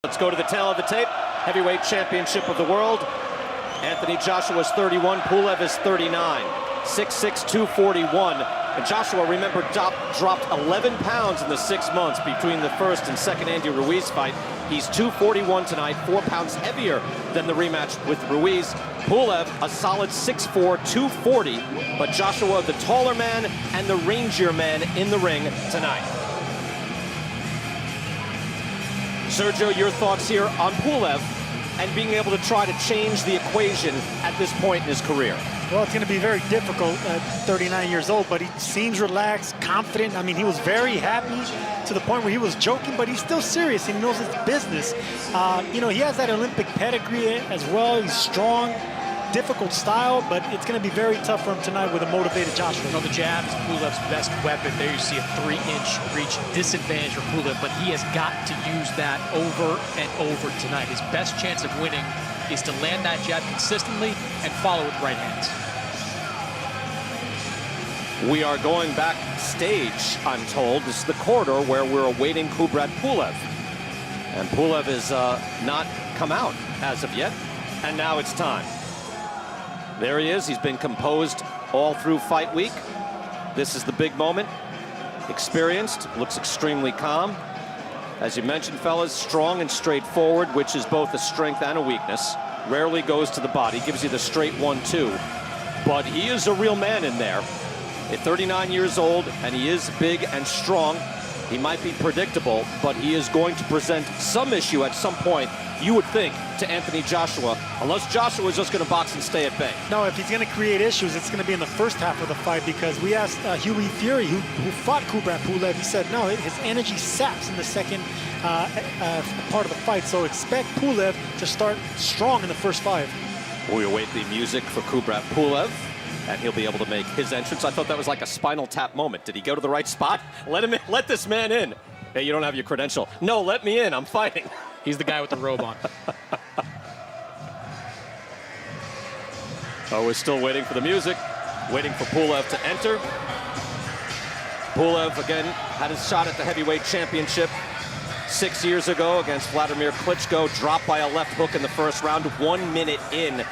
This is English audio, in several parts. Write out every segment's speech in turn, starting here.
Let's go to the tail of the tape. Heavyweight championship of the world. Anthony Joshua is 31, Pulev is 39. 6'6", 241. And Joshua, remember, dropped 11 pounds in the 6 months between the first and second Andy Ruiz fight. He's 241 tonight, 4 pounds heavier than the rematch with Ruiz. Pulev, a solid 6'4", 240. But Joshua, the taller man and the rangier man in the ring tonight. Sergio, your thoughts here on Pulev and being able to try to change the equation at this point in his career? Well, it's going to be very difficult at 39 years old, but he seems relaxed, confident. I mean, he was very happy to the point where he was joking, but he's still serious. He knows his business. You know, he has that Olympic pedigree as well. He's strong, difficult style, but it's going to be very tough for him tonight with a motivated Joshua. You know, the jab is Pulev's best weapon. There you see a 3-inch reach disadvantage for Pulev, but he has got to use that over and over tonight. His best chance of winning is to land that jab consistently and follow with right hands. We are going backstage, I'm told. This is the corridor where we're awaiting Kubrat Pulev. And Pulev has not come out as of yet, and now it's time. There he is. He's been composed all through fight week. This is the big moment. Experienced, looks extremely calm. As you mentioned, fellas, strong and straightforward, which is both a strength and a weakness. Rarely goes to the body, gives you the straight 1-2. But he is a real man in there. At 39 years old, and he is big and strong. He might be predictable, but he is going to present some issue at some point, you would think, to Anthony Joshua, unless Joshua is just going to box and stay at bay. No, if he's going to create issues, it's going to be in the first half of the fight, because we asked Huey Fury, who fought Kubrat Pulev, he said, no, his energy saps in the second part of the fight, so expect Pulev to start strong in the first 5. We await the music for Kubrat Pulev, and he'll be able to make his entrance. I thought that was like a Spinal Tap moment. Did he go to the right spot? Let him in. Let this man in. Hey, you don't have your credential. No, let me in. I'm fighting. He's the guy with the robe on. Oh, we're still waiting for the music. Waiting for Pulev to enter. Pulev, again, had his shot at the heavyweight championship 6 years ago against Vladimir Klitschko. Dropped by a left hook in the first round, 1 minute in.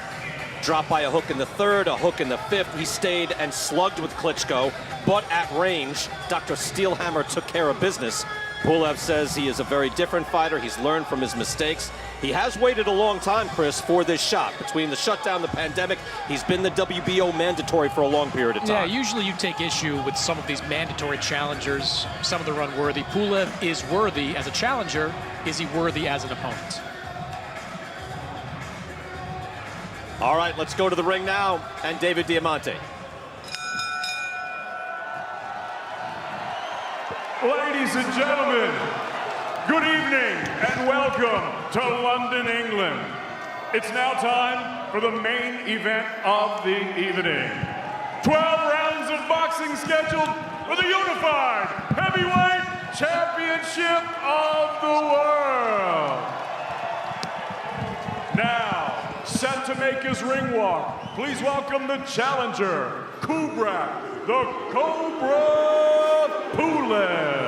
Dropped by a hook in the third, a hook in the fifth. He stayed and slugged with Klitschko, but at range, Dr. Steelhammer took care of business. Pulev says he is a very different fighter. He's learned from his mistakes. He has waited a long time, Chris, for this shot. Between the shutdown, the pandemic, he's been the WBO mandatory for a long period of time. Yeah, usually you take issue with some of these mandatory challengers. Some of them are unworthy. Pulev is worthy as a challenger. Is he worthy as an opponent? All right, let's go to the ring now, and David Diamante. Ladies and gentlemen, good evening and welcome to London, England. It's now time for the main event of the evening. 12 rounds of boxing scheduled for the unified heavyweight championship of the world. Now, set to make his ring walk, please welcome the challenger, Kubrat, the Cobra Pulev.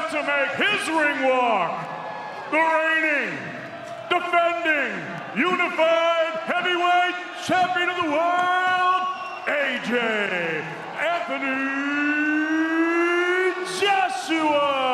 set to make his ring walk, the reigning, defending, unified heavyweight champion of the world, AJ Anthony Jashua.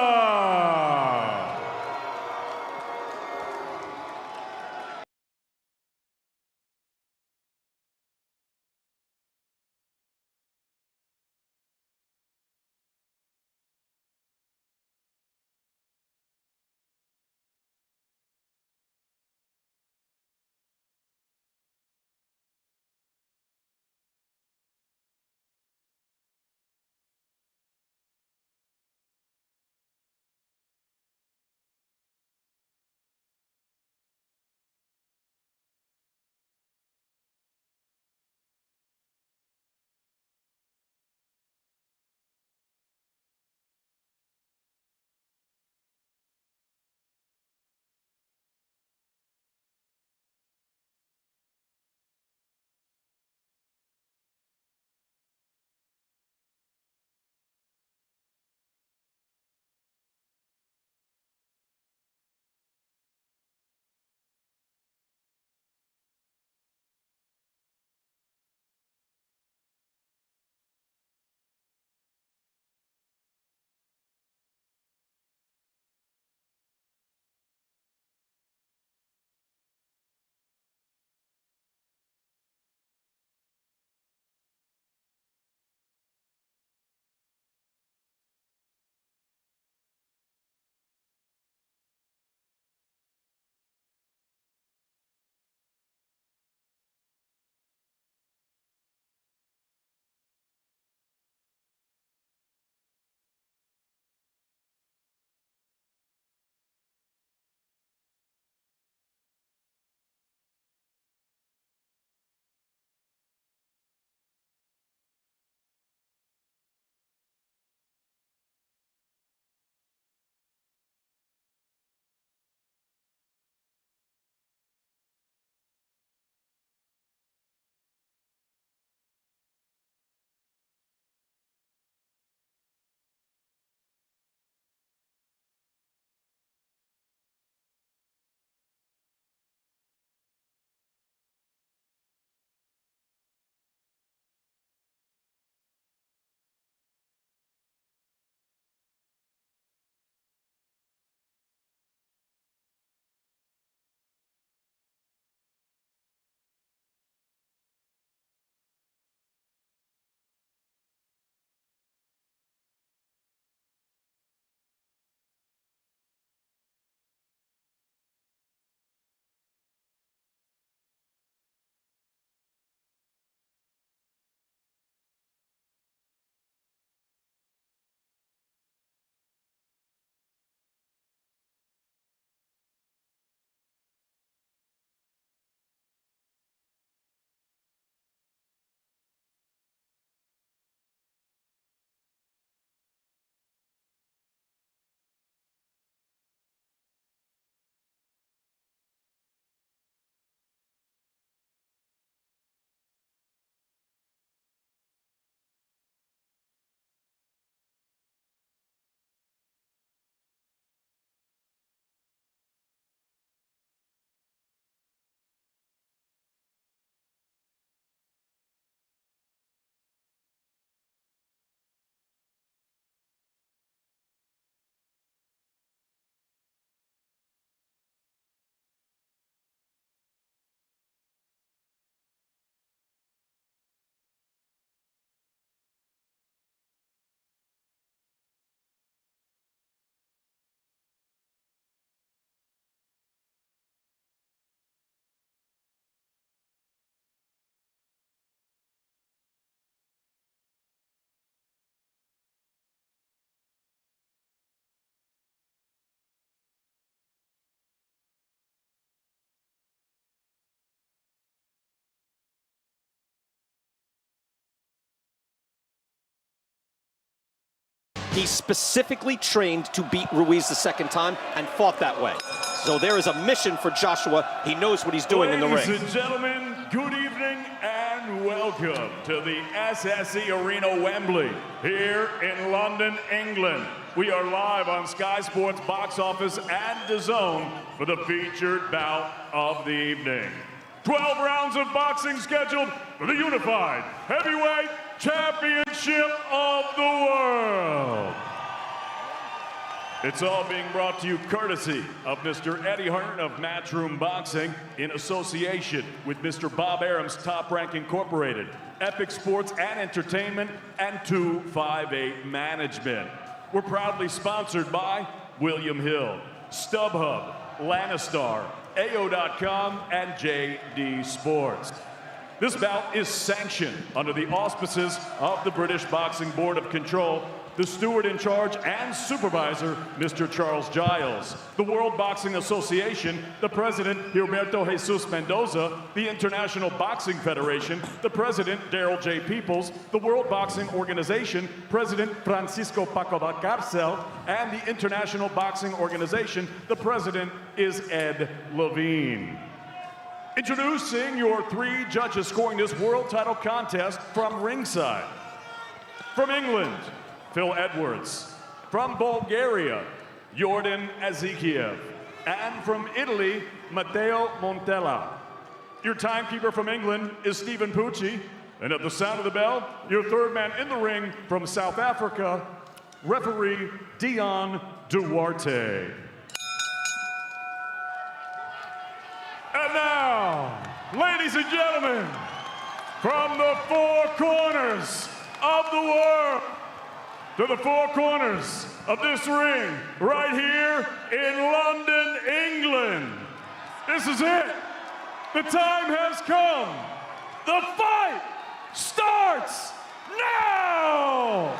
He specifically trained to beat Ruiz the second time and fought that way. So there is a mission for Joshua. He knows what he's doing in the ring. Ladies and gentlemen, good evening and welcome. welcome to the SSE Arena Wembley here in London, England. We are live on Sky Sports Box Office and DAZN for the featured bout of the evening. 12 rounds of boxing scheduled for the Unified Heavyweight Championship of the World. It's all being brought to you courtesy of Mr. Eddie Hearn of Matchroom Boxing in association with Mr. Bob Arum's Top Rank Incorporated, Epic Sports and Entertainment, and 258 Management. We're proudly sponsored by William Hill, StubHub, Lannistar, AO.com, and JD Sports. This bout is sanctioned under the auspices of the British Boxing Board of Control, the steward in charge and supervisor, Mr. Charles Giles, the World Boxing Association, the president, Gilberto Jesus Mendoza, the International Boxing Federation, the president, Daryl J. Peoples, the World Boxing Organization, President Francisco Paco Valcarcel, and the International Boxing Organization, the president is Ed Levine. Introducing your 3 judges scoring this world title contest from ringside. From England, Phil Edwards. From Bulgaria, Jordan Azikiev. And from Italy, Matteo Montella. Your timekeeper from England is Stephen Pucci. And at the sound of the bell, your third man in the ring from South Africa, referee Dion Duarte. And now, ladies and gentlemen, from the 4 corners of the world, to the 4 corners of this ring, right here in London, England. This is it. The time has come. The fight starts now!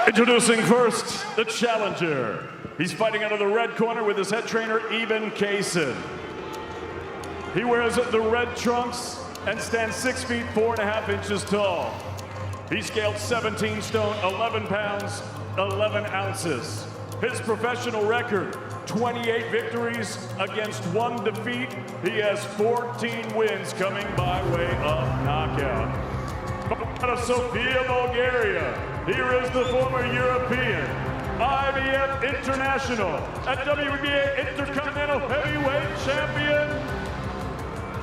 Introducing first, the challenger. He's fighting out of the red corner with his head trainer, Eben Kaysen. He wears the red trunks and stands 6 feet 4.5 inches tall. He scaled 17 stone, 11 pounds, 11 ounces. His professional record, 28 victories against 1 defeat. He has 14 wins coming by way of knockout. Out of Sofia, Bulgaria, here is the former European, IBF International, and WBA Intercontinental Heavyweight Champion,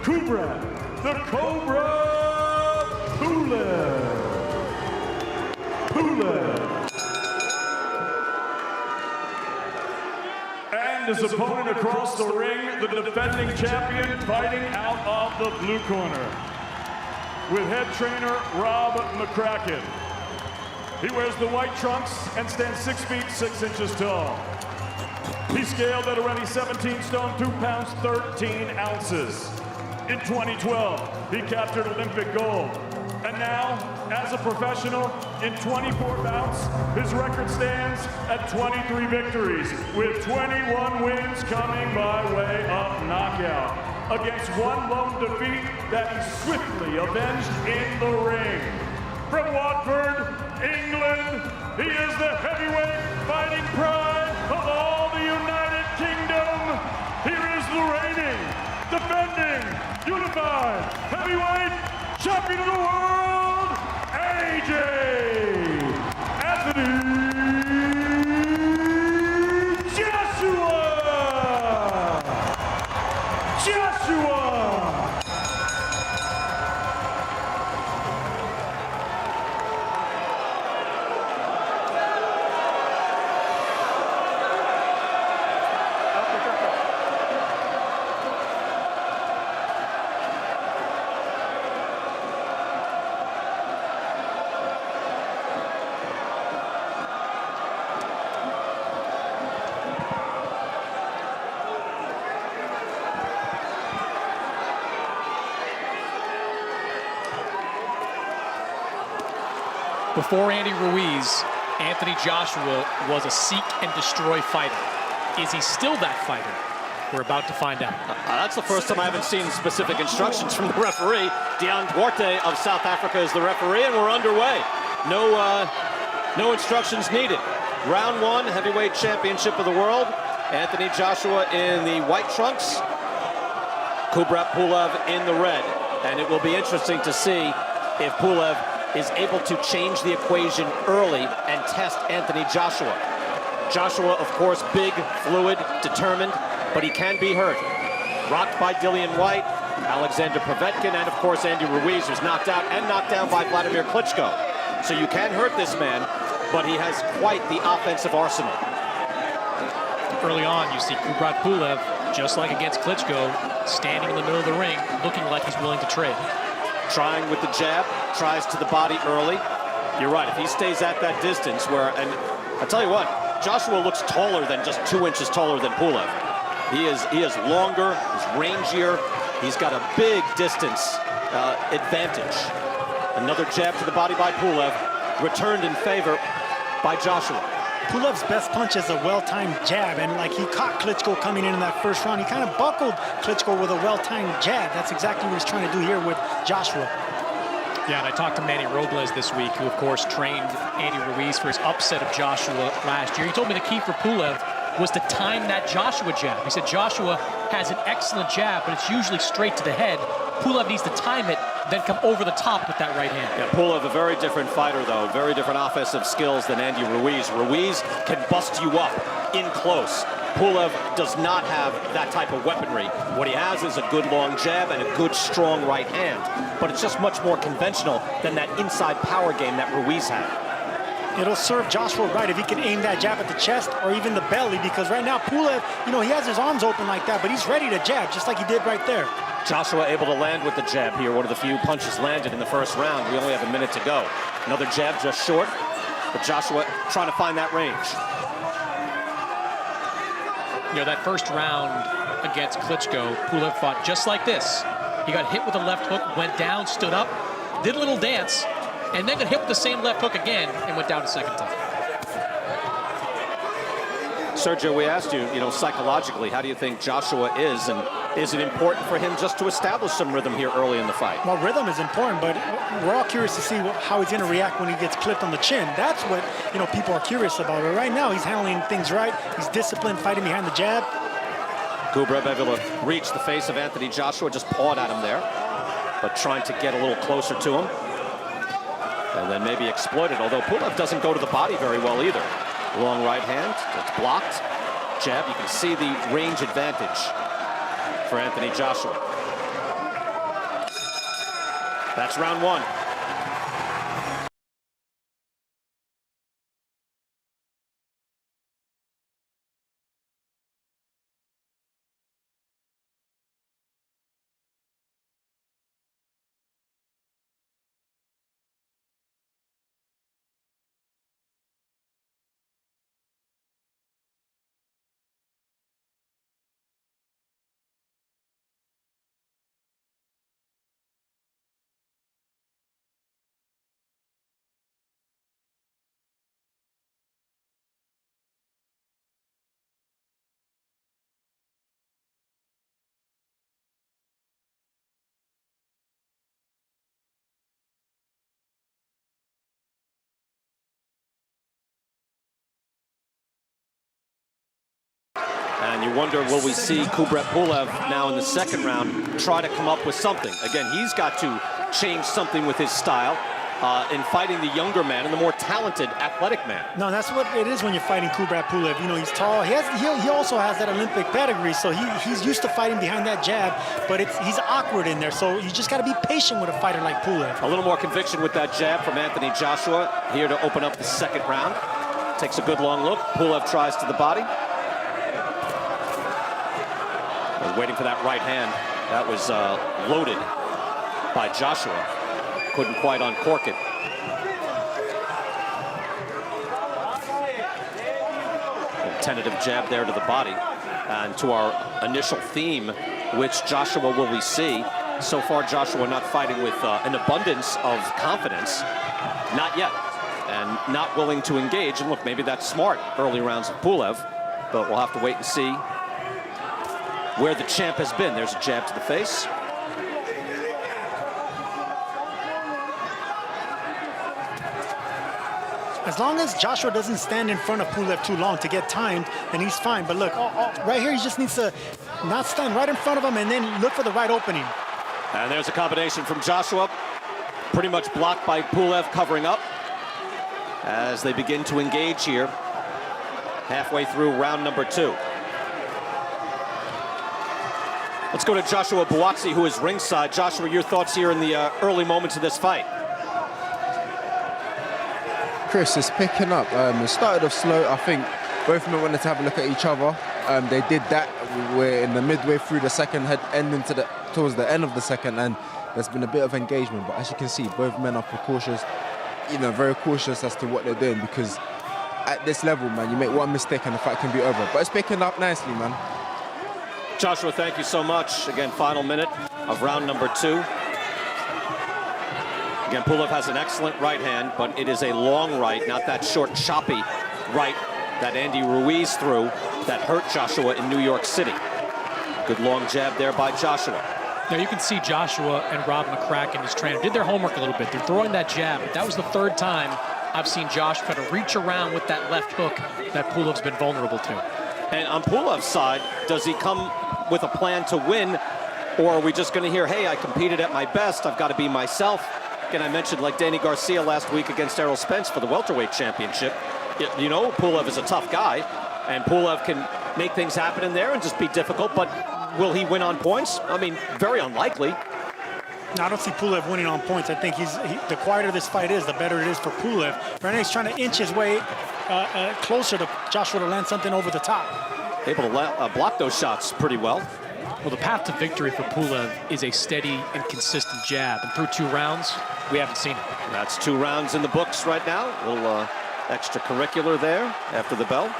Koubrat. The Cobra Pula. And his opponent across the ring, the defending champion, fighting out of the blue corner with head trainer Rob McCracken. He wears the white trunks and stands 6 feet 6 inches tall. He scaled at already 17 stone, 2 pounds, 13 ounces. In 2012, he captured Olympic gold. And now, as a professional, in 24 bouts, his record stands at 23 victories, with 21 wins coming by way of knockout, against 1 lone defeat that he swiftly avenged in the ring. From Watford, England, he is the heavyweight fighting pride of all the United Kingdom. Here is the reigning, defending, unified heavyweight champion of the world, AJ Anthony Jashua. Before Andy Ruiz, Anthony Joshua was a seek and destroy fighter. Is he still that fighter? We're about to find out. That's the first time I haven't seen specific instructions from the referee. Dion Duarte of South Africa is the referee, and we're underway. No instructions needed. Round 1, heavyweight championship of the world. Anthony Joshua in the white trunks. Kubrat Pulev in the red. And it will be interesting to see if Pulev is able to change the equation early and test Anthony Joshua. Joshua, of course, big, fluid, determined, but he can be hurt. Rocked by Dillian White, Alexander Povetkin, and of course Andy Ruiz, who's knocked out and knocked down by Vladimir Klitschko. So you can hurt this man, but he has quite the offensive arsenal. Early on, you see Kubrat Pulev, just like against Klitschko, standing in the middle of the ring, looking like he's willing to trade. Trying with the jab, tries to the body early. You're right, if he stays at that distance where, and I'll tell you what, Joshua looks taller than just 2 inches taller than Pulev. He is longer, he's rangier, he's got a big distance advantage. Another jab to the body by Pulev, returned in favor by Joshua. Pulev's best punch is a well-timed jab, and like he caught Klitschko coming in that first round. He kind of buckled Klitschko with a well-timed jab. That's exactly what he's trying to do here with Joshua. Yeah, and I talked to Manny Robles this week, who of course trained Andy Ruiz for his upset of Joshua last year. He told me the key for Pulev was to time that Joshua jab. He said Joshua has an excellent jab, but it's usually straight to the head. Pulev needs to time it, then come over the top with that right hand. Yeah, Pulev, a very different fighter, though. Very different offensive skills than Andy Ruiz. Ruiz can bust you up in close. Pulev does not have that type of weaponry. What he has is a good long jab and a good strong right hand. But it's just much more conventional than that inside power game that Ruiz had. It'll serve Joshua right if he can aim that jab at the chest or even the belly, because right now Pulev, you know, he has his arms open like that, but he's ready to jab just like he did right there. Joshua able to land with the jab here. One of the few punches landed in the first round. We only have a minute to go. Another jab just short, but Joshua trying to find that range. You know, that first round against Klitschko, Pulev fought just like this. He got hit with a left hook, went down, stood up, did a little dance, and then got hit with the same left hook again and went down a second time. Sergio, we asked you, you know, psychologically, how do you think Joshua is, and is it important for him just to establish some rhythm here early in the fight? Well, rhythm is important, but we're all curious to see how he's going to react when he gets clipped on the chin. That's what, you know, people are curious about. But right now, he's handling things right. He's disciplined, fighting behind the jab. Kubrat able to reach the face of Anthony Joshua, just pawed at him there, but trying to get a little closer to him. And then maybe exploited, although Pulev doesn't go to the body very well either. Long right hand, it's blocked. Jab, you can see the range advantage for Anthony Joshua. That's round one. And you wonder, will we see Kubrat Pulev now in the second round try to come up with something? Again, he's got to change something with his style in fighting the younger man and the more talented, athletic man. No, that's what it is when you're fighting Kubrat Pulev. You know, he's tall. He also has that Olympic pedigree, so he's used to fighting behind that jab, but he's awkward in there, so you just got to be patient with a fighter like Pulev. A little more conviction with that jab from Anthony Joshua here to open up the second round. Takes a good long look. Pulev tries to the body. Waiting for that right hand. That was loaded by Joshua. Couldn't quite uncork it. A tentative jab there to the body. And to our initial theme, which Joshua will we see? So far, Joshua not fighting with an abundance of confidence. Not yet. And not willing to engage. And look, maybe that's smart, early rounds of Pulev. But we'll have to wait and see where the champ has been. There's a jab to the face. As long as Joshua doesn't stand in front of Pulev too long to get timed, then he's fine. But look, right here, he just needs to not stand right in front of him and then look for the right opening. And there's a combination from Joshua, pretty much blocked by Pulev covering up as they begin to engage here halfway through round number 2. Let's go to Joshua Buatsi, who is ringside. Joshua, your thoughts here in the early moments of this fight? Chris, it's picking up. It started off slow. I think both men wanted to have a look at each other. They did that. We're in the midway through the second, ending towards the end of the second, and there's been a bit of engagement. But as you can see, both men are precautious, very cautious as to what they're doing, because at this level, man, you make one mistake and the fight can be over. But it's picking up nicely, man. Joshua, thank you so much. Again, final minute of round number 2. Again, Pulev has an excellent right hand, but it is a long right, not that short, choppy right that Andy Ruiz threw that hurt Joshua in New York City. Good long jab there by Joshua. Now you can see Joshua and Rob McCracken, his trainer, did their homework a little bit. They're throwing that jab, but that was the 3rd time I've seen Josh try to reach around with that left hook that Pulev's been vulnerable to. And on Pulev's side, does he come with a plan to win, or are we just going to hear, hey, I competed at my best, I've got to be myself? Again, I mentioned like Danny Garcia last week against Errol Spence for the welterweight championship. You know, Pulev is a tough guy, and Pulev can make things happen in there and just be difficult, but will he win on points? I mean, very unlikely. No, I don't see Pulev winning on points. I think the quieter this fight is, the better it is for Pulev. Right now he's trying to inch his way closer to Joshua to land something over the top. Able to block those shots pretty well. Well, the path to victory for Pulev is a steady and consistent jab. And through 2 rounds, we haven't seen it. That's 2 rounds in the books right now. A little extracurricular there after the bell.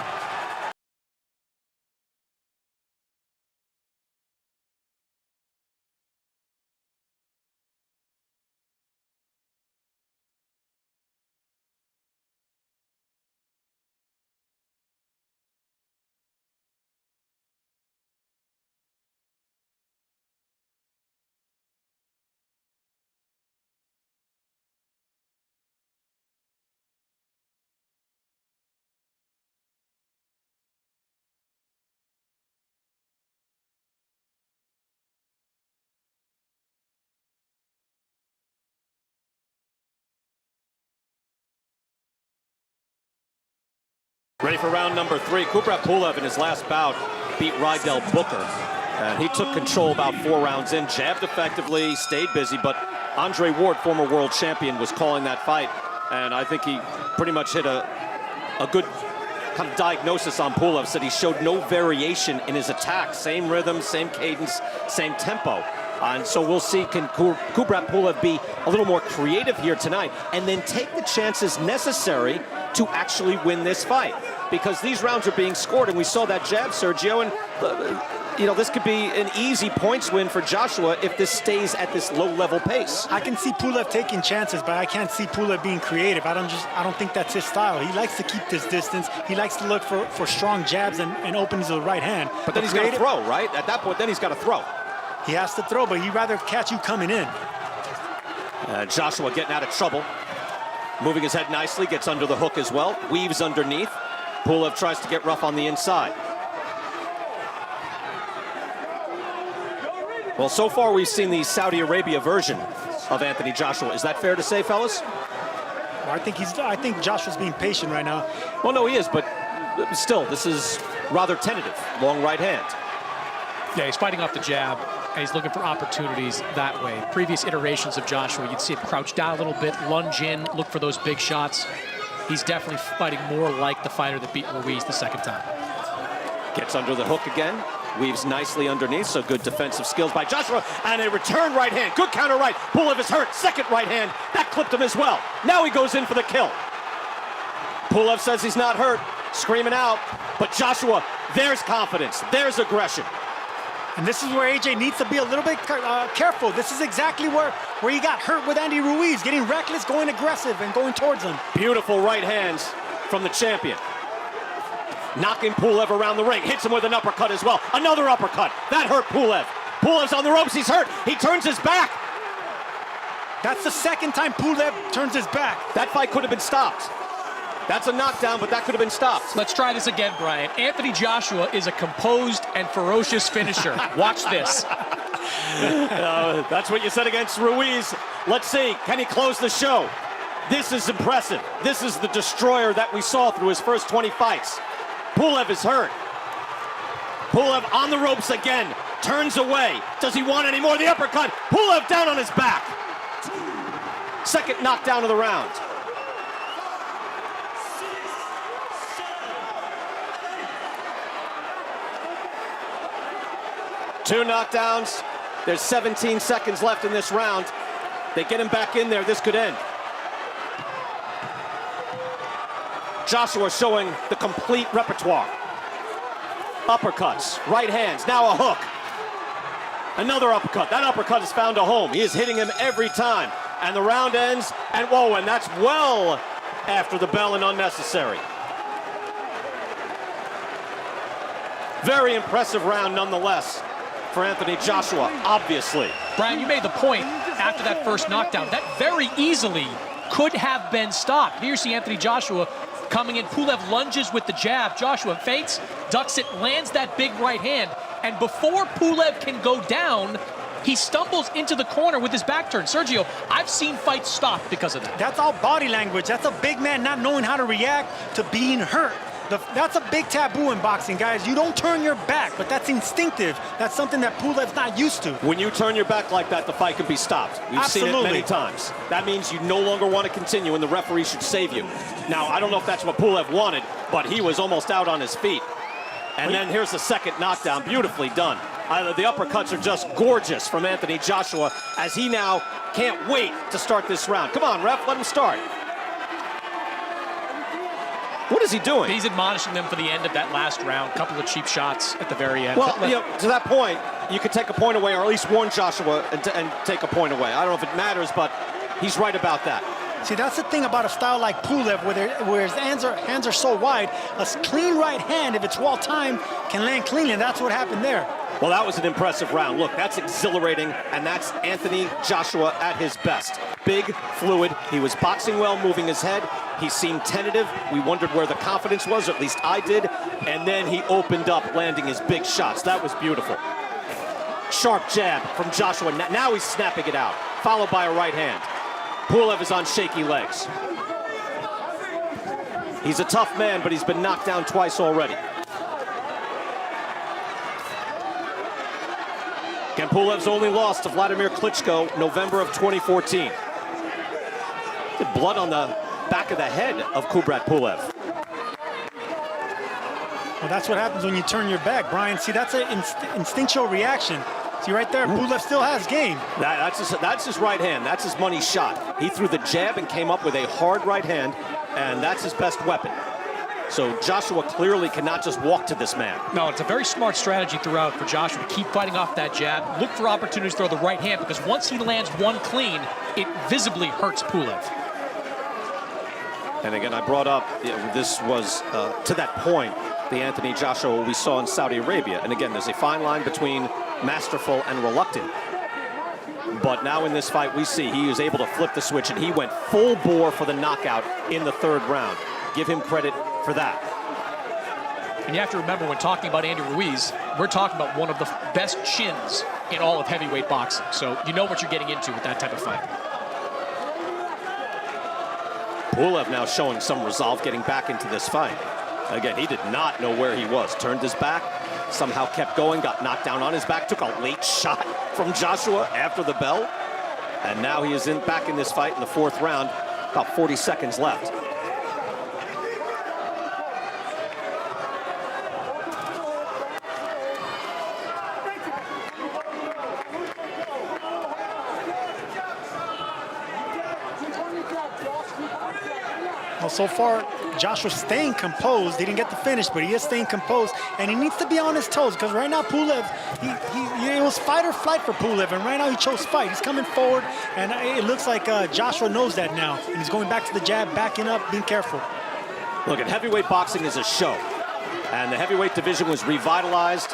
Ready for round number 3. Kubrat Pulev in his last bout beat Rydell Booker. And he took control about 4 rounds in, jabbed effectively, stayed busy, but Andre Ward, former world champion, was calling that fight. And I think he pretty much hit a good kind of diagnosis on Pulev, said he showed no variation in his attack. Same rhythm, same cadence, same tempo. And so we'll see, can Kubrat Pulev be a little more creative here tonight and then take the chances necessary to actually win this fight? Because these rounds are being scored, and we saw that jab, Sergio, and you know, this could be an easy points win for Joshua if this stays at this low-level pace. I can see Pulev taking chances, but I can't see Pulev being creative. I don't think that's his style. He likes to keep this distance. He likes to look for strong jabs and openings of the right hand. But then he's got to throw, right? At that point, then he's got to throw. He has to throw, but he'd rather catch you coming in. Joshua getting out of trouble. Moving his head nicely, gets under the hook as well. Weaves underneath. Pulev tries to get rough on the inside. Well, so far we've seen the Saudi Arabia version of Anthony Joshua. Is that fair to say, fellas? Well, I think Joshua's being patient right now. Well, no, he is, but still, this is rather tentative. Long right hand. Yeah, he's fighting off the jab, and he's looking for opportunities that way. Previous iterations of Joshua, you'd see him crouch down a little bit, lunge in, look for those big shots. He's definitely fighting more like the fighter that beat Ruiz the second time. Gets under the hook again. Weaves nicely underneath, so good defensive skills by Joshua. And a return right hand. Good counter right. Pulev is hurt. Second right hand. That clipped him as well. Now he goes in for the kill. Pulev says he's not hurt. Screaming out. But Joshua, there's confidence. There's aggression. And this is where AJ needs to be a little bit careful. This is exactly where he got hurt with Andy Ruiz, getting reckless, going aggressive, and going towards him. Beautiful right hands from the champion. Knocking Pulev around the ring. Hits him with an uppercut as well. Another uppercut. That hurt Pulev. Pulev's on the ropes. He's hurt. He turns his back. That's the second time Pulev turns his back. That fight could have been stopped. That's a knockdown, but that could have been stopped. Let's try this again, Brian. Anthony Joshua is a composed and ferocious finisher. Watch this. That's what you said against Ruiz. Let's see, can he close the show? This is impressive. This is the destroyer that we saw through his first 20 fights. Pulev is hurt. Pulev on the ropes again, turns away. Does he want any more? The uppercut. Pulev down on his back. Second knockdown of the round. Two knockdowns. There's 17 seconds left in this round. They get him back in there, this could end. Joshua showing the complete repertoire. Uppercuts, right hands, now a hook. Another uppercut. That uppercut has found a home. He is hitting him every time. And the round ends, and whoa, and that's well after the bell and unnecessary. Very impressive round nonetheless for Anthony Joshua, obviously. Brian, you made the point after that first knockdown. That very easily could have been stopped. Here you see Anthony Joshua coming in. Pulev lunges with the jab. Joshua feints, ducks it, lands that big right hand. And before Pulev can go down, he stumbles into the corner with his back turned. Sergio, I've seen fights stop because of that. That's all body language. That's a big man not knowing how to react to being hurt. That's a big taboo in boxing, guys. You don't turn your back, but that's instinctive. That's something that Pulev's not used to. When you turn your back like that, the fight can be stopped. We've seen it many times. That means you no longer want to continue, and the referee should save you. Now, I don't know if that's what Pulev wanted, but he was almost out on his feet. And then here's the second knockdown, beautifully done. The uppercuts are just gorgeous from Anthony Joshua, as he now can't wait to start this round. Come on, ref, let him start. What is he doing? He's admonishing them for the end of that last round. A couple of cheap shots at the very end. Well, you know, to that point, you could take a point away, or at least warn Joshua and take a point away. I don't know if it matters, but he's right about that. See, that's the thing about a style like Pulev, where his hands are so wide. A clean right hand, if it's well timed, can land cleanly, and that's what happened there. Well, that was an impressive round. Look, that's exhilarating, and that's Anthony Joshua at his best. Big, fluid. He was boxing well, moving his head. He seemed tentative. We wondered where the confidence was, or at least I did. And then he opened up, landing his big shots. That was beautiful. Sharp jab from Joshua. Now he's snapping it out, followed by a right hand. Pulev is on shaky legs. He's a tough man, but he's been knocked down twice already. Again, Pulev's only lost to Vladimir Klitschko, November of 2014. Blood on the back of the head of Kubrat Pulev. Well, that's what happens when you turn your back, Brian. See, that's an instinctual reaction. See right there, Pulev still has game. That's his right hand. That's his money shot. He threw the jab and came up with a hard right hand, and that's his best weapon. So Joshua clearly cannot just walk to this man. No, it's a very smart strategy throughout for Joshua to keep fighting off that jab, look for opportunities to throw the right hand, because once he lands one clean, it visibly hurts Pulev. And again, I brought up, this was, to that point, the Anthony Joshua we saw in Saudi Arabia. And again, there's a fine line between masterful and reluctant. But now in this fight, we see he was able to flip the switch, and he went full bore for the knockout in the third round. Give him credit for that. And you have to remember, when talking about Andy Ruiz, we're talking about one of the best chins in all of heavyweight boxing. So you know what you're getting into with that type of fight. Pulev now showing some resolve, getting back into this fight. Again, he did not know where he was. Turned his back, somehow kept going, got knocked down on his back, took a late shot from Joshua after the bell. And now he is back in this fight in the fourth round, about 40 seconds left. Well, so far, Joshua's staying composed. He didn't get the finish, but he is staying composed, and he needs to be on his toes, because right now Pulev, it was fight or flight for Pulev, and right now he chose fight. He's coming forward, and it looks like Joshua knows that now, and he's going back to the jab, backing up, being careful. Look, at heavyweight boxing is a show, and the heavyweight division was revitalized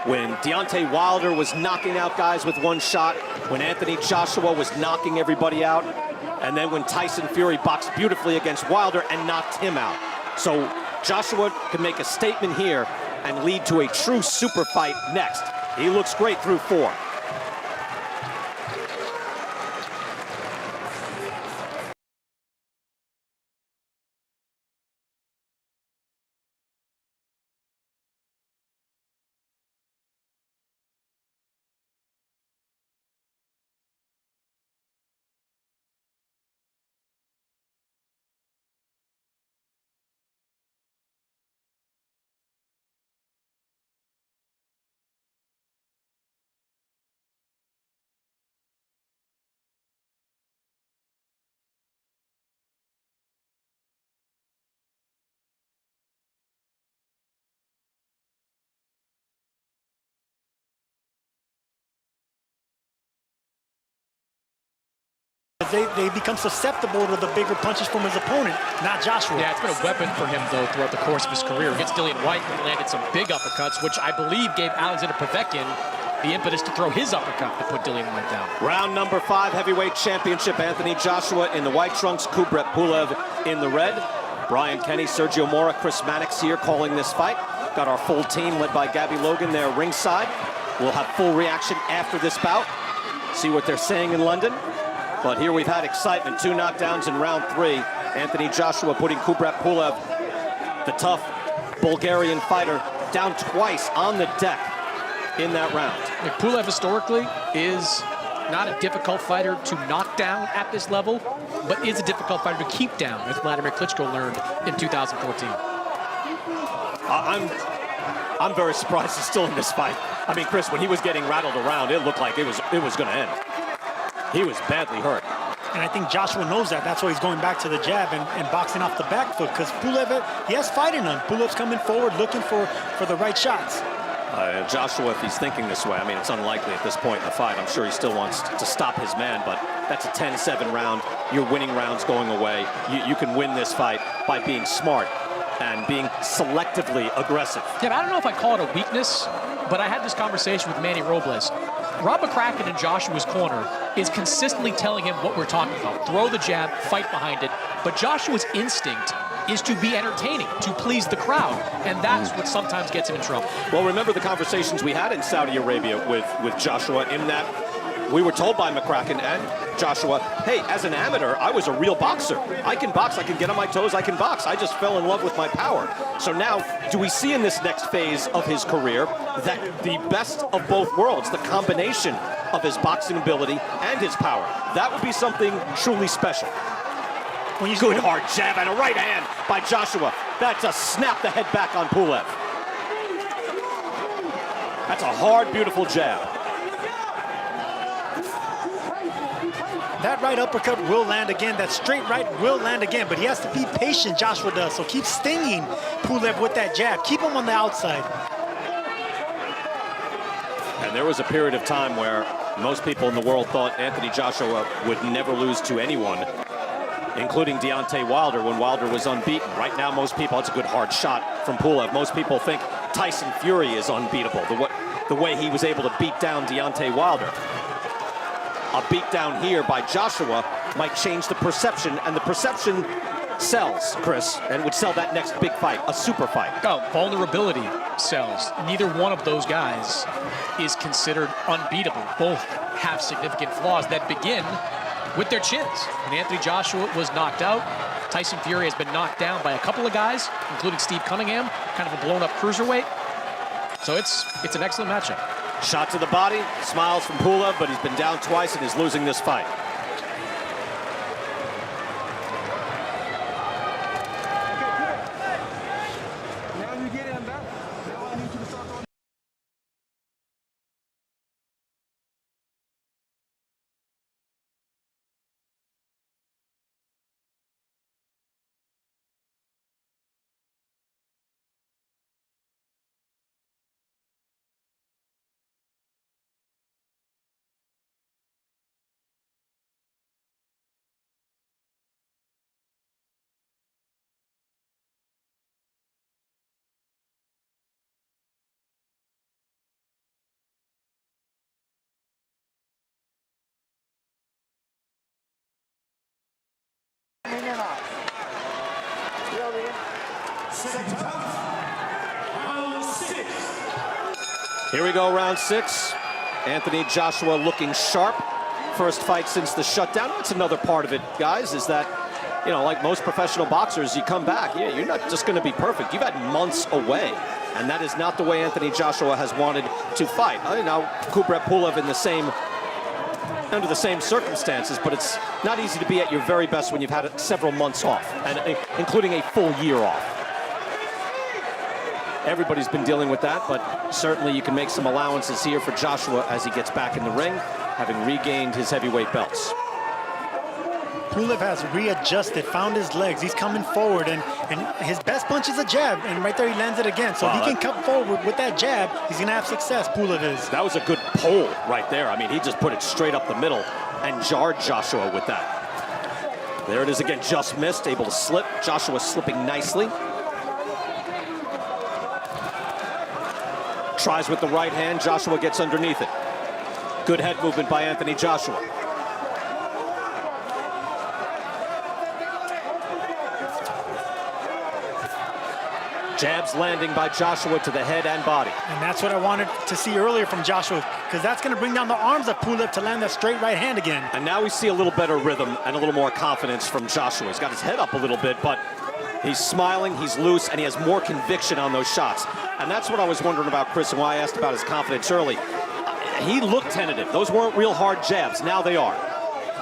when Deontay Wilder was knocking out guys with one shot, when Anthony Joshua was knocking everybody out. And then when Tyson Fury boxed beautifully against Wilder and knocked him out. So Joshua can make a statement here and lead to a true super fight next. He looks great through 4. They become susceptible to the bigger punches from his opponent, not Joshua. Yeah, it's been a weapon for him, though, throughout the course of his career. Against Dillian White, he landed some big uppercuts, which I believe gave Alexander Povetkin the impetus to throw his uppercut to put Dillian White down. Round number 5, heavyweight championship. Anthony Joshua in the white trunks, Kubrat Pulev in the red. Brian Kenny, Sergio Mora, Chris Mannix here calling this fight. Got our full team led by Gabby Logan there ringside. We'll have full reaction after this bout. See what they're saying in London. But here we've had excitement. 2 knockdowns in round 3. Anthony Joshua putting Kubrat Pulev, the tough Bulgarian fighter, down twice on the deck in that round. Pulev historically is not a difficult fighter to knock down at this level, but is a difficult fighter to keep down, as Vladimir Klitschko learned in 2014. I'm very surprised he's still in this fight. I mean, Chris, when he was getting rattled around, it looked like it was going to end. He was badly hurt. And I think Joshua knows that. That's why he's going back to the jab and boxing off the back foot, because Pulev, he has fight in him. Pulev's coming forward looking for the right shots. Joshua, if he's thinking this way, I mean, it's unlikely at this point in the fight. I'm sure he still wants to stop his man, but that's a 10-7 round. Your winning round's going away. You can win this fight by being smart and being selectively aggressive. Yeah, I don't know if I call it a weakness, but I had this conversation with Manny Robles. Rob McCracken in Joshua's corner is consistently telling him what we're talking about. Throw the jab, fight behind it. But Joshua's instinct is to be entertaining, to please the crowd. And that's what sometimes gets him in trouble. Well, remember the conversations we had in Saudi Arabia with Joshua, in that we were told by McCracken and Joshua, hey, as an amateur, I was a real boxer. I can box, I can get on my toes, I can box. I just fell in love with my power. So now, do we see in this next phase of his career that the best of both worlds, the combination of his boxing ability and his power, that would be something truly special. Good hard jab and a right hand by Joshua. That's a snap the head back on Pulev. That's a hard, beautiful jab. That right uppercut will land again. That straight right will land again, but he has to be patient, Joshua does. So keep stinging Pulev with that jab. Keep him on the outside. And there was a period of time where most people in the world thought Anthony Joshua would never lose to anyone, including Deontay Wilder when Wilder was unbeaten. Right now, most people, it's a good hard shot from Pulev. Most people think Tyson Fury is unbeatable, the way he was able to beat down Deontay Wilder. A beatdown here by Joshua might change the perception, and the perception sells, Chris, and would sell that next big fight, a super fight. Oh, vulnerability sells. Neither one of those guys is considered unbeatable. Both have significant flaws that begin with their chins. When Anthony Joshua was knocked out, Tyson Fury has been knocked down by a couple of guys, including Steve Cunningham, kind of a blown-up cruiserweight. So it's an excellent matchup. Shot to the body, smiles from Pulev, but he's been down twice and is losing this fight. Here we go, round 6. Anthony Joshua looking sharp. First fight since the shutdown. That's another part of it, guys, is that, you know, like most professional boxers, you come back, yeah, you're not just going to be perfect. You've had months away, and that is not the way Anthony Joshua has wanted to fight. Now, Kubrat Pulev under the same circumstances, but it's not easy to be at your very best when you've had several months off, and including a full year off. Everybody's been dealing with that, but certainly you can make some allowances here for Joshua as he gets back in the ring, having regained his heavyweight belts. Pulev has readjusted, found his legs. He's coming forward, and his best punch is a jab, and right there he lands it again. So if he can come forward with that jab, he's going to have success, Pulev is. That was a good pull right there. I mean, he just put it straight up the middle and jarred Joshua with that. There it is again, just missed, able to slip. Joshua slipping nicely. Tries with the right hand, Joshua gets underneath it. Good head movement by Anthony Joshua. Jabs landing by Joshua to the head and body. And that's what I wanted to see earlier from Joshua, because that's going to bring down the arms of Pulev to land that straight right hand again. And now we see a little better rhythm and a little more confidence from Joshua. He's got his head up a little bit, but he's smiling, he's loose, and he has more conviction on those shots. And that's what I was wondering about Chris, and why I asked about his confidence early. He looked tentative. Those weren't real hard jabs. Now they are.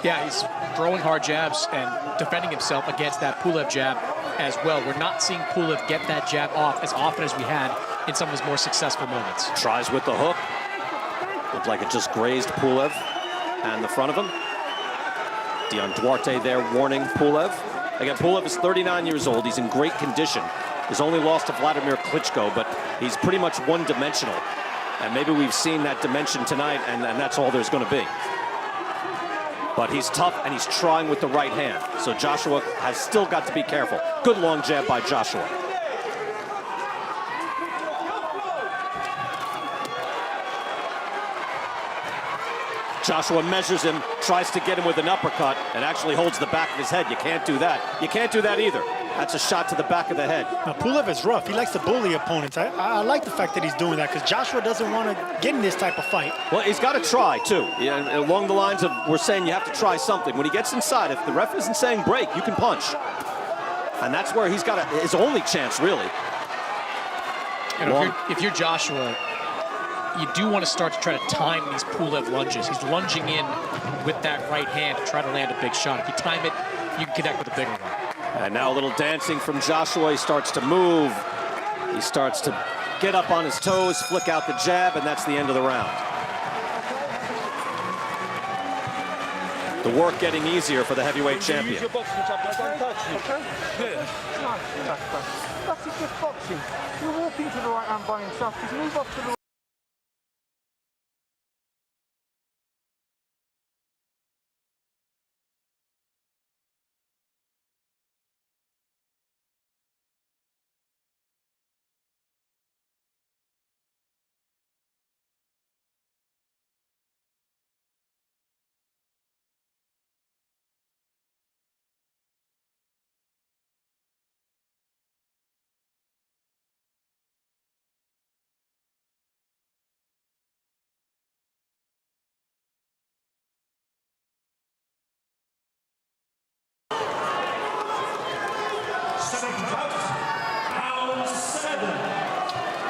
Yeah, he's throwing hard jabs and defending himself against that Pulev jab as well. We're not seeing Pulev get that jab off as often as we had in some of his more successful moments. Tries with the hook. Looked like it just grazed Pulev and the front of him. Dion Duarte there warning Pulev. Again, Pulev is 39 years old. He's in great condition. He's only lost to Vladimir Klitschko, but he's pretty much one-dimensional. And maybe we've seen that dimension tonight, and that's all there's going to be. But he's tough, and he's trying with the right hand. So Joshua has still got to be careful. Good long jab by Joshua. Joshua measures him, tries to get him with an uppercut, and actually holds the back of his head. You can't do that. You can't do that either. That's a shot to the back of the head. Now, Pulev is rough. He likes to bully opponents. I like the fact that he's doing that, because Joshua doesn't want to get in this type of fight. Well, he's got to try, too. Yeah, along the lines of, we're saying you have to try something. When he gets inside, if the ref isn't saying break, you can punch. And that's where he's got his only chance, really. And if you're Joshua, you do want to start to try to time these Pulev lunges. He's lunging in with that right hand to try to land a big shot. If you time it, you can connect with a bigger one. And now a little dancing from Joshua. He starts to move. He starts to get up on his toes, flick out the jab, and that's the end of the round. The work getting easier for the heavyweight champion. Use your boxing touch, don't touch you. Okay? Yeah. That's just boxing. You're walking to the right hand by himself. Just move up to the right.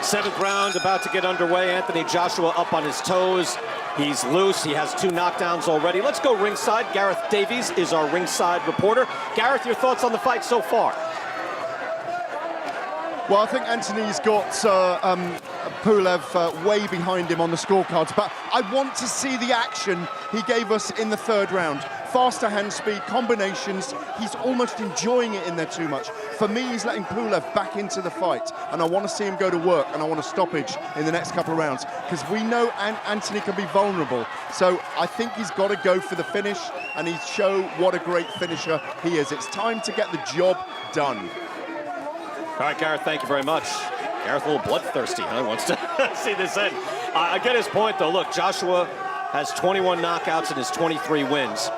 Seventh round about to get underway. Anthony Joshua up on his toes. He's loose. He has 2 knockdowns already. Let's go ringside. Gareth Davies is our ringside reporter. Gareth, your thoughts on the fight so far? Well, I think Anthony's got Pulev way behind him on the scorecards, but I want to see the action he gave us in the 3rd round. Faster hand speed, combinations. He's almost enjoying it in there too much. For me, he's letting Pulev back into the fight, and I want to see him go to work, and I want a stoppage in the next couple of rounds, because we know Anthony can be vulnerable. So I think he's got to go for the finish, and he's show what a great finisher he is. It's time to get the job done. All right, Gareth, thank you very much. Gareth, a little bloodthirsty, huh? Wants to see this end. I get his point, though. Look, Joshua has 21 knockouts in his 23 wins.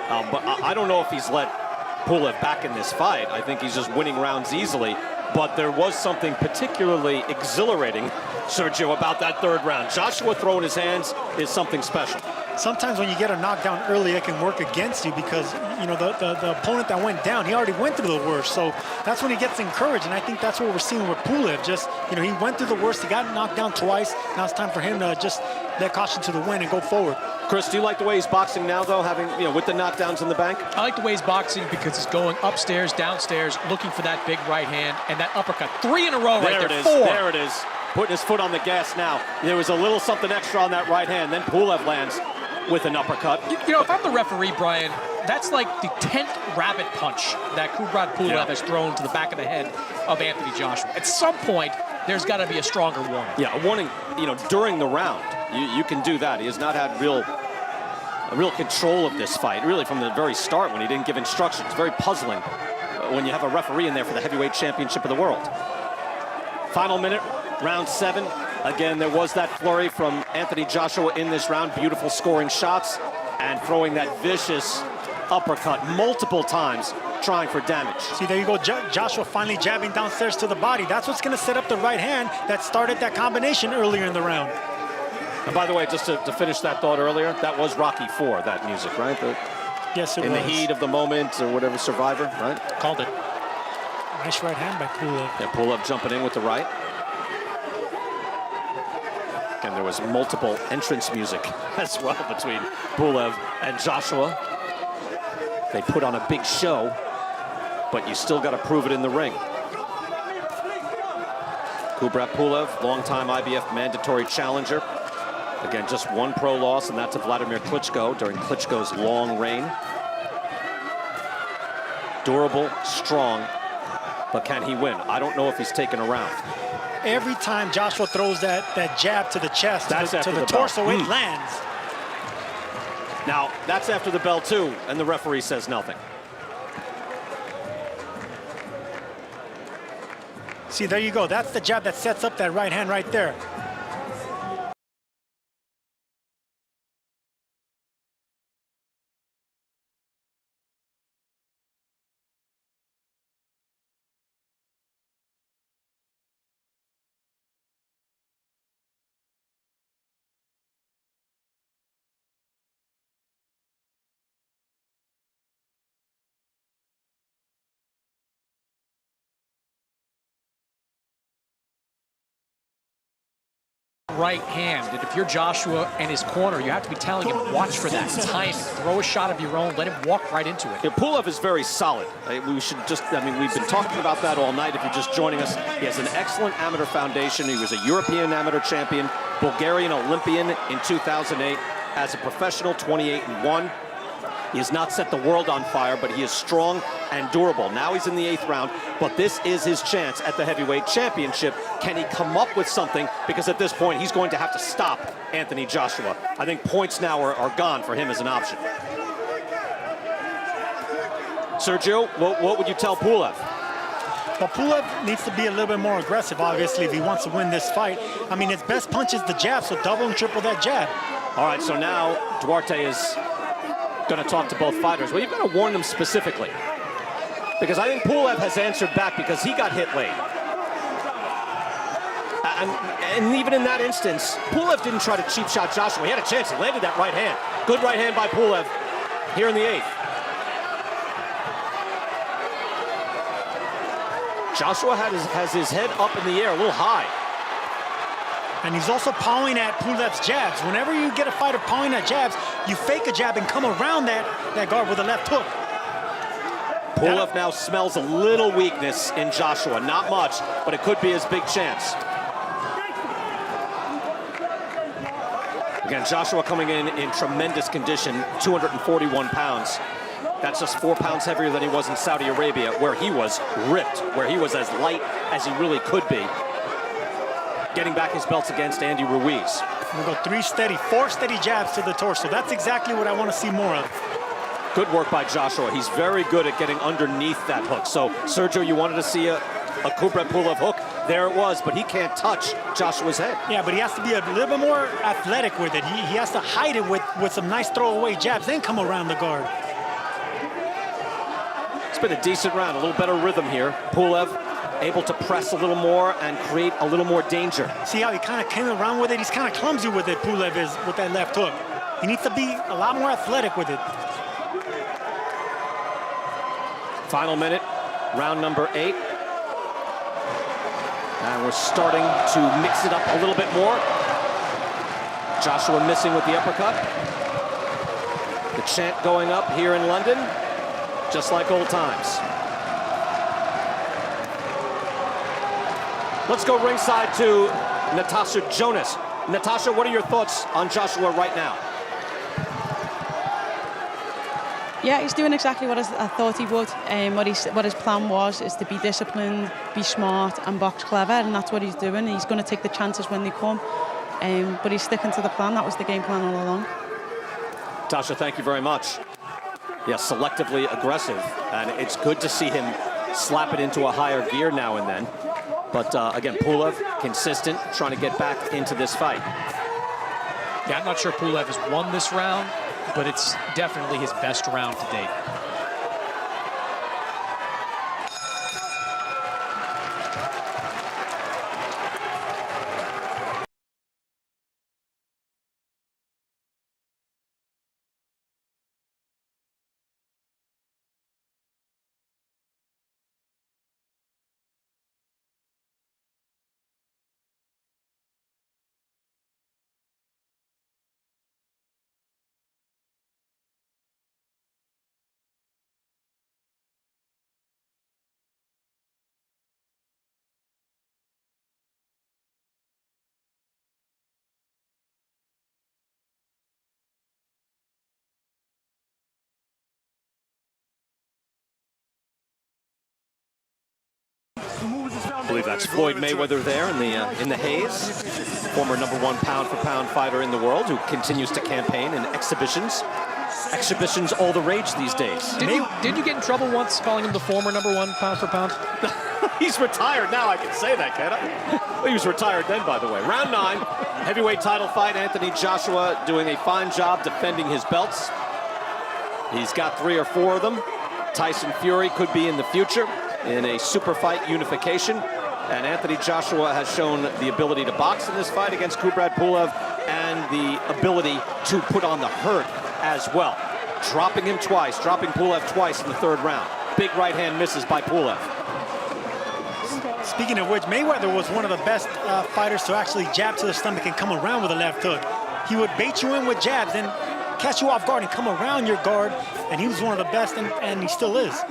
But I don't know if he's let Pulev back in this fight. I think he's just winning rounds easily. But there was something particularly exhilarating, Sergio, about that third round. Joshua throwing his hands is something special. Sometimes when you get a knockdown early, it can work against you because, you know, the opponent that went down, he already went through the worst. So that's when he gets encouraged, and I think that's what we're seeing with Pulev. Just, you know, he went through the worst, he got knocked down twice. Now it's time for him to just let caution to the wind and go forward. Chris, do you like the way he's boxing now, though, having, you know, with the knockdowns in the bank? I like the way he's boxing because he's going upstairs, downstairs, looking for that big right hand and that uppercut. 3 in a row right there. There it is. 4. There it is. Putting his foot on the gas now. There was a little something extra on that right hand. Then Pulev lands with an uppercut. You know, if I'm the referee, Brian, that's like the 10th rabbit punch that Kubrat Pulev has thrown to the back of the head of Anthony Joshua. At some point, there's got to be a stronger warning. Yeah, a warning, you know, during the round. You can do that. He has not had real control of this fight, really, from the very start when he didn't give instructions. Very puzzling when you have a referee in there for the heavyweight championship of the world. Final minute, round 7. Again, there was that flurry from Anthony Joshua in this round. Beautiful scoring shots and throwing that vicious uppercut multiple times, trying for damage. See, there you go. Joshua finally jabbing downstairs to the body. That's what's going to set up the right hand that started that combination earlier in the round. And by the way, just to finish that thought earlier, that was Rocky IV, that music, right? Yes, it was. In the heat of the moment or whatever, Survivor, right? Called it. Nice right hand by Pulev. Yeah, Pulev jumping in with the right. And there was multiple entrance music as well between Pulev and Joshua. They put on a big show, but you still got to prove it in the ring. Kubrat Pulev, longtime IBF mandatory challenger. Again, just one pro loss, and that's to Vladimir Klitschko during Klitschko's long reign. Durable, strong, but can he win? I don't know if he's taken a round. Every time Joshua throws that jab to the chest, to the torso, it lands. Now, that's after the bell, too, and the referee says nothing. See, there you go. That's the jab that sets up that right hand right there. Right hand, and if you're Joshua and his corner, you have to be telling him, watch for that, time, throw a shot of your own, let him walk right into it. Yeah, Pulev is very solid. We should just, I mean, we've been talking about that all night if you're just joining us. He has an excellent amateur foundation. He was a European amateur champion, Bulgarian Olympian in 2008, as a professional, 28-1. He has not set the world on fire, but he is strong and durable. Now he's in the 8th round, but this is his chance at the heavyweight championship. Can he come up with something? Because at this point, he's going to have to stop Anthony Joshua. I think points now are gone for him as an option. Sergio, what would you tell Pulev? Well, Pulev needs to be a little bit more aggressive, obviously, if he wants to win this fight. I mean, his best punch is the jab, so double and triple that jab. All right, so now Duarte is going to talk to both fighters. Well, you've got to warn them specifically, because I think Pulev has answered back because he got hit late. And even in that instance, Pulev didn't try to cheap shot Joshua. He had a chance. He landed that right hand. Good right hand by Pulev here in the 8th. Joshua has his head up in the air, a little high. And he's also pawing at Pulev's jabs. Whenever you get a fighter pawing at jabs, you fake a jab and come around that guard with a left hook. Pulev now smells a little weakness in Joshua. Not much, but it could be his big chance. Again, Joshua coming in tremendous condition, 241 pounds. That's just 4 pounds heavier than he was in Saudi Arabia, where he was ripped, where he was as light as he really could be. Getting back his belts against Andy Ruiz. We go 4 steady jabs to the torso. That's exactly what I want to see more of. Good work by Joshua. He's very good at getting underneath that hook. So, Sergio, you wanted to see a Kubrat Pulev hook. There it was, but he can't touch Joshua's head. Yeah, but he has to be a little bit more athletic with it. He has to hide it with some nice throwaway jabs, then come around the guard. It's been a decent round, a little better rhythm here. Pulev able to press a little more and create a little more danger. See how he kind of came around with it? He's kind of clumsy with it, Pulev is, with that left hook. He needs to be a lot more athletic with it. Final minute, round number 8. And we're starting to mix it up a little bit more. Joshua missing with the uppercut. The chant going up here in London, just like old times. Let's go ringside to Natasha Jonas. Natasha, what are your thoughts on Joshua right now? Yeah, he's doing exactly what I thought he would. What his plan was is to be disciplined, be smart, and box clever, and that's what he's doing. He's going to take the chances when they come, but he's sticking to the plan. That was the game plan all along. Tasha, thank you very much. Yeah, selectively aggressive, and it's good to see him slap it into a higher gear now and then. But again, Pulev, consistent, trying to get back into this fight. Yeah, I'm not sure Pulev has won this round, but it's definitely his best round to date. I believe that's Floyd Mayweather there in the haze. Former #1 pound-for-pound fighter in the world who continues to campaign in exhibitions. Exhibitions all the rage these days. Did you get in trouble once calling him the former #1 pound-for-pound? He's retired now, I can say that, can't I? Well, he was retired then, by the way. Round 9, heavyweight title fight. Anthony Joshua doing a fine job defending his belts. He's got 3 or 4 of them. Tyson Fury could be in the future in a super fight unification. And Anthony Joshua has shown the ability to box in this fight against Kubrat Pulev and the ability to put on the hurt as well. Dropping him twice, dropping Pulev twice in the 3rd round. Big right hand misses by Pulev. Speaking of which, Mayweather was one of the best fighters to actually jab to the stomach and come around with a left hook. He would bait you in with jabs and catch you off guard and come around your guard, and he was one of the best, and he still is.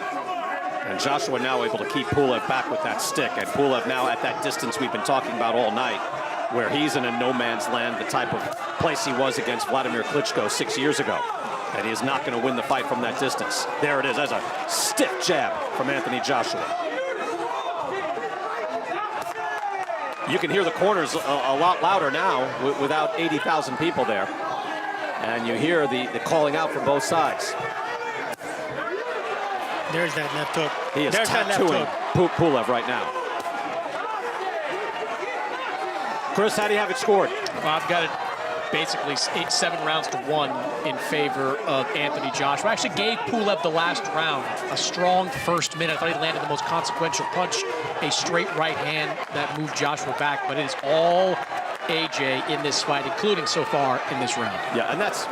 And Joshua now able to keep Pulev back with that stick, and Pulev now at that distance we've been talking about all night, where he's in a no man's land, the type of place he was against Vladimir Klitschko 6 years ago. And he is not going to win the fight from that distance. There it is, as a stiff jab from Anthony Joshua. You can hear the corners a lot louder now without 80,000 people there. And you hear the calling out from both sides. There's that left hook. He is tattooing Pulev right now. Chris, how do you have it scored? Well, I've got it basically 7 rounds to 1 in favor of Anthony Joshua. I actually gave Pulev the last round a strong first minute. I thought he landed the most consequential punch, a straight right hand that moved Joshua back, but it is all AJ in this fight, including so far in this round. Yeah, and that's,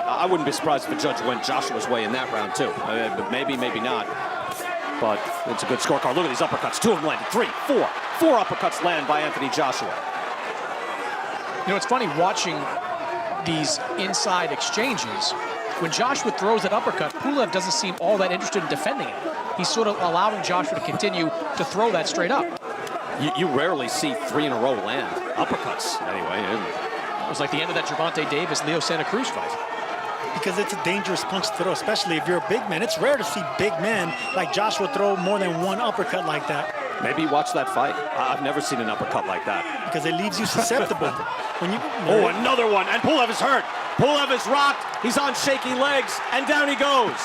I wouldn't be surprised if a judge went Joshua's way in that round too. But maybe, maybe not. But it's a good scorecard. Look at these uppercuts. 2 of them landed. 3, 4. 4 uppercuts land by Anthony Joshua. You know, it's funny watching these inside exchanges. When Joshua throws that uppercut, Pulev doesn't seem all that interested in defending it. He's sort of allowing Joshua to continue to throw that straight up. You rarely see 3 in a row land. Uppercuts, anyway. It was like the end of that Gervonta Davis-Leo Santa Cruz fight. Because it's a dangerous punch to throw, especially if you're a big man. It's rare to see big men like Joshua throw more than 1 uppercut like that. Maybe watch that fight. I've never seen an uppercut like that. Because it leaves you susceptible. Oh, another one, and Pulev is hurt. Pulev is rocked. He's on shaky legs, and down he goes.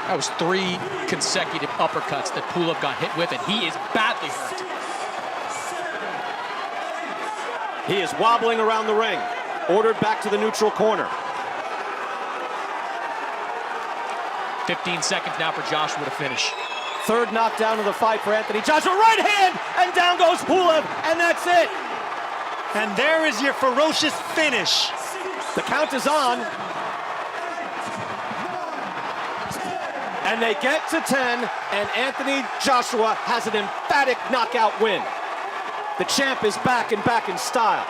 That was 3 consecutive uppercuts that Pulev got hit with, and he is badly hurt. He is wobbling around the ring, ordered back to the neutral corner. 15 seconds now for Joshua to finish. Third knockdown of the fight for Anthony Joshua. Right hand, and down goes Pulev, and that's it. And there is your ferocious finish. The count is on. And they get to 10, and Anthony Joshua has an emphatic knockout win. The champ is back and back in style.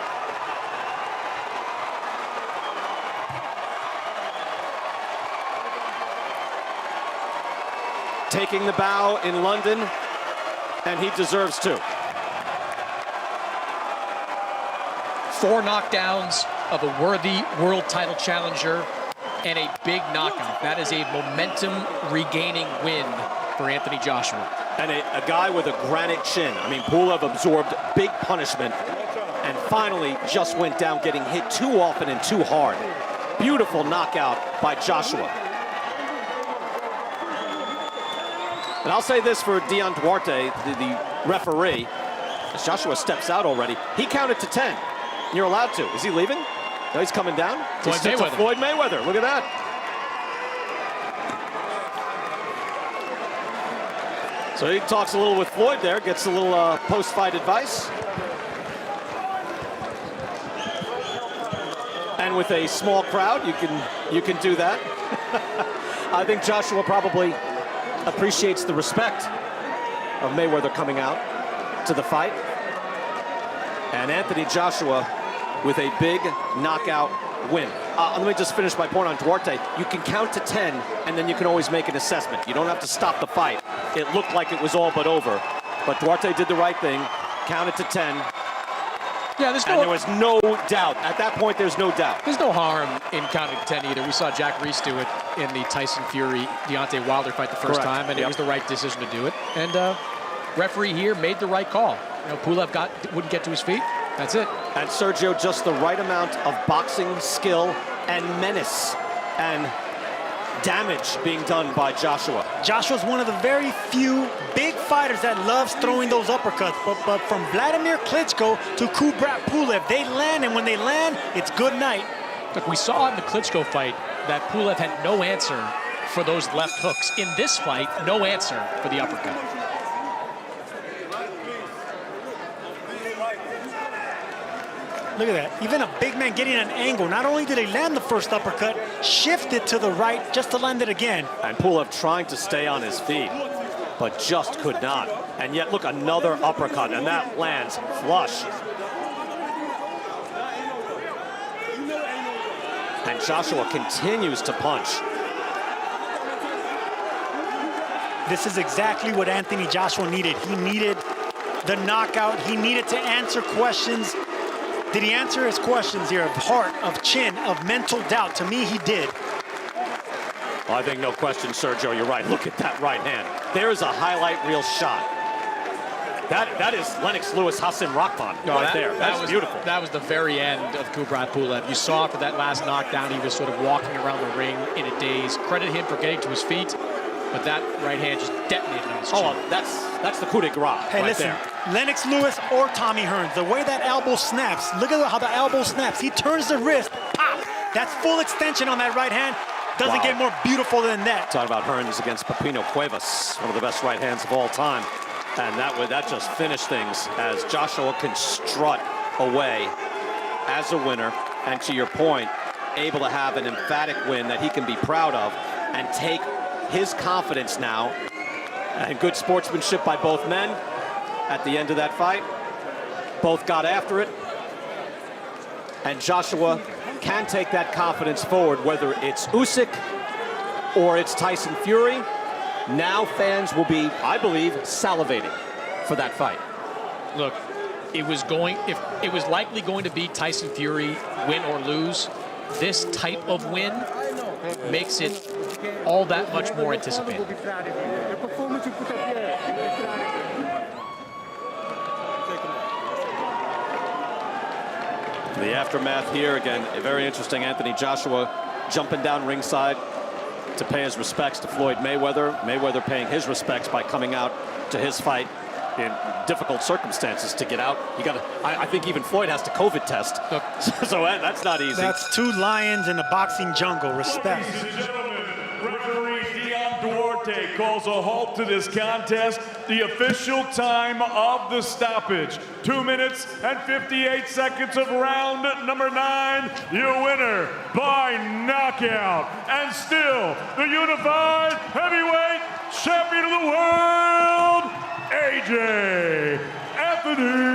Taking the bow in London, and he deserves to. 4 knockdowns of a worthy world title challenger and a big knockout. That is a momentum-regaining win for Anthony Joshua. And a guy with a granite chin. I mean, Pulev absorbed big punishment and finally just went down getting hit too often and too hard. Beautiful knockout by Joshua. And I'll say this for Dion Duarte, the referee, as Joshua steps out already, he counted to 10. You're allowed to. Is he leaving? No, he's coming down. Floyd Mayweather. Look at that. So he talks a little with Floyd there, gets a little post-fight advice. And with a small crowd, you can do that. I think Joshua probably appreciates the respect of Mayweather coming out to the fight. And Anthony Joshua with a big knockout win. Let me just finish my point on Duarte. You can count to 10, and then you can always make an assessment. You don't have to stop the fight. It looked like it was all but over, but Duarte did the right thing, counted to 10. Yeah, there was no doubt. At that point, there's no doubt. There's no harm in counting to 10 either. We saw Jack Reese do it in the Tyson Fury Deontay Wilder fight the first time, and it was the right decision to do it. And referee here made the right call. You know, Pulev wouldn't get to his feet. That's it. And Sergio, just the right amount of boxing skill and menace and damage being done by Joshua. Joshua's one of the very few big fighters that loves throwing those uppercuts. But from Vladimir Klitschko to Kubrat Pulev, they land, and when they land, it's good night. Look, we saw in the Klitschko fight that Pulev had no answer for those left hooks. In this fight, no answer for the uppercut. Look at that. Even a big man getting an angle. Not only did he land the first uppercut, shifted to the right just to land it again. And Pulev trying to stay on his feet, but just could not. And yet, look, another uppercut, and that lands flush. And Joshua continues to punch. This is exactly what Anthony Joshua needed. He needed the knockout. He needed to answer questions. Did he answer his questions here of heart, of chin, of mental doubt? To me, he did. Well, I think no question, Sergio, you're right. Look at that right hand. There's a highlight reel shot. That is Lennox Lewis Hassan Rahman right there. That's beautiful. That was the very end of Kubrat Pulev. You saw for that last knockdown, he was sort of walking around the ring in a daze. Credit him for getting to his feet, but that right hand just detonated on his chin. Oh, that's the coup de grace hey, right listen, there. Lennox Lewis or Tommy Hearns, the way that elbow snaps, look at how the elbow snaps. He turns the wrist, pop. That's full extension on that right hand. Doesn't get more beautiful than that. Talking about Hearns against Pepino Cuevas, one of the best right hands of all time. And that just finished things as Joshua can strut away as a winner. And to your point, able to have an emphatic win that he can be proud of and take his confidence now. And good sportsmanship by both men at the end of that fight. Both got after it. And Joshua can take that confidence forward, whether it's Usyk or it's Tyson Fury. Now fans will be, I believe, salivating for that fight. Look, if it was likely going to be Tyson Fury, win or lose, this type of win makes it all that much more anticipated. The aftermath here, again, very interesting. Anthony Joshua jumping down ringside to pay his respects to Floyd Mayweather. Mayweather paying his respects by coming out to his fight in difficult circumstances to get out. I think even Floyd has to COVID test. So that's not easy. That's two lions in the boxing jungle. Respect. Ladies and gentlemen, referee Dion Corte calls a halt to this contest. The official time of the stoppage, 2 minutes and 58 seconds of round number 9. Your winner by knockout, and still the unified heavyweight champion of the world, AJ Anthony